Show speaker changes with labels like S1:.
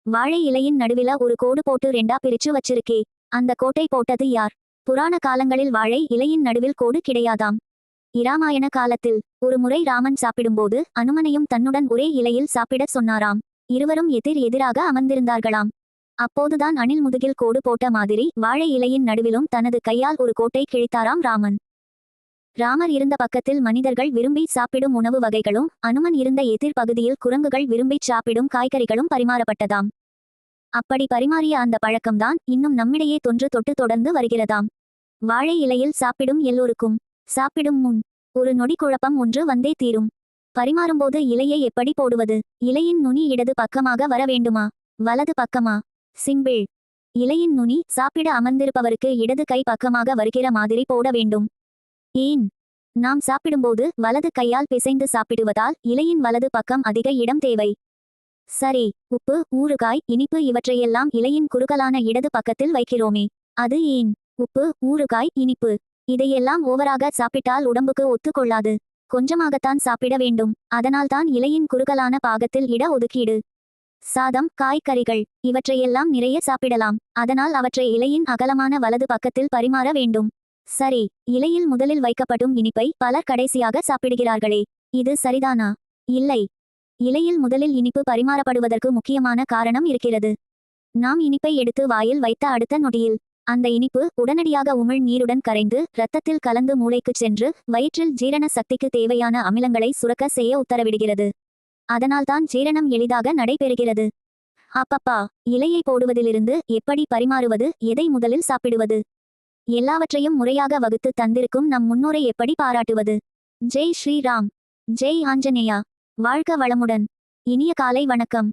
S1: வாழை இலையின் நடுவில ஒரு கோடு போட்டு ரெண்டா பிரிச்சு வச்சிருக்கே. அந்த கோட்டை போட்டது யார்? புராண காலங்களில் வாழை இலையின் நடுவில் கோடு கிடையாதாம். இராமாயண காலத்தில் ஒரு முறை ராமன் சாப்பிடும்போது அனுமனையும் தன்னுடன் ஒரே இலையில் சாப்பிடச் சொன்னாராம். இருவரும் எதிர் எதிராக அமர்ந்திருந்தார்களாம். அப்போதுதான் அணில் முதுகில் கோடு போட்ட மாதிரி வாழை இலையின் நடுவிலும் தனது கையால் ஒரு கோட்டை கிழித்தாராம் ராமன். ராமர் இருந்த பக்கத்தில் மனிதர்கள் விரும்பி சாப்பிடும் உணவு வகைகளும், அனுமன் இருந்த எதிர் பகுதியில் குரங்குகள் விரும்பிச் சாப்பிடும் காய்கறிகளும் பரிமாறப்பட்டதாம். அப்படி பரிமாறிய அந்த பழக்கம்தான் இன்னும் நம்மிடையே தொன்று தொட்டு தொடர்ந்து வருகிறதாம். வாழை இலையில் சாப்பிடும் எல்லோருக்கும் சாப்பிடும் முன் ஒரு நொடி குழப்பம் ஒன்று வந்தே தீரும். பரிமாறும்போது இலையை எப்படி போடுவது? இலையின் நுனி இடது பக்கமாக வர வேண்டுமா, வலது பக்கமா? சிம்பிள். இலையின் நுனி சாப்பிட அமர்ந்திருப்பவருக்கு இடது கை பக்கமாக வருகிற மாதிரி போட வேண்டும். ஏன்? நாம் சாப்பிடும்போது வலது கையால் பிசைந்து சாப்பிடுவதால் இலையின் வலது பக்கம் அதிக இடம் தேவை. சரி, உப்பு, ஊறுகாய், இனிப்பு இவற்றையெல்லாம் இலையின் குறுகலான இடது பக்கத்தில் வைக்கிறோமே, அது ஏன்? உப்பு, ஊறுகாய், இனிப்பு இதையெல்லாம் ஓவராக சாப்பிட்டால் உடம்புக்கு ஒத்துக்கொள்ளாது. கொஞ்சமாகத்தான் சாப்பிட வேண்டும். அதனால்தான் இலையின் குறுகலான பாகத்தில் இட ஒதுக்கீடு. சாதம், காய்கறிகள் இவற்றையெல்லாம் நிறைய சாப்பிடலாம். அதனால் அவற்றை இலையின் அகலமான வலது பக்கத்தில் பரிமாற வேண்டும். சரி, இலையில் முதலில் வைக்கப்படும் இனிப்பை பலர் கடைசியாக சாப்பிடுகிறார்களே, இது சரிதானா? இல்லை. இலையில் முதலில் இனிப்பு பரிமாறப்படுவதற்கு முக்கியமான காரணம் இருக்கிறது. நாம் இனிப்பை எடுத்து வாயில் வைத்த அடுத்த நொடியில் அந்த இனிப்பு உடனடியாக உமிழ் நீருடன் கரைந்து இரத்தத்தில் கலந்து மூளைக்குச் சென்று வயிற்றில் ஜீரண சக்திக்கு தேவையான அமிலங்களை சுரக்க செய்ய உத்தரவிடுகிறது. அதனால்தான் ஜீரணம் எளிதாக நடைபெறுகிறது. அப்பப்பா, இலையை போடுவதிலிருந்து எப்படி பரிமாறுவது, எதை முதலில் சாப்பிடுவது, எல்லாவற்றையும் முறையாக வகுத்து தந்திருக்கும் நம் முன்னோரை எப்படி பாராட்டுவது? ஜெய் ஸ்ரீராம், ஜெய் ஆஞ்சநேயா. வாழ்க வளமுடன். இனிய காலை வணக்கம்.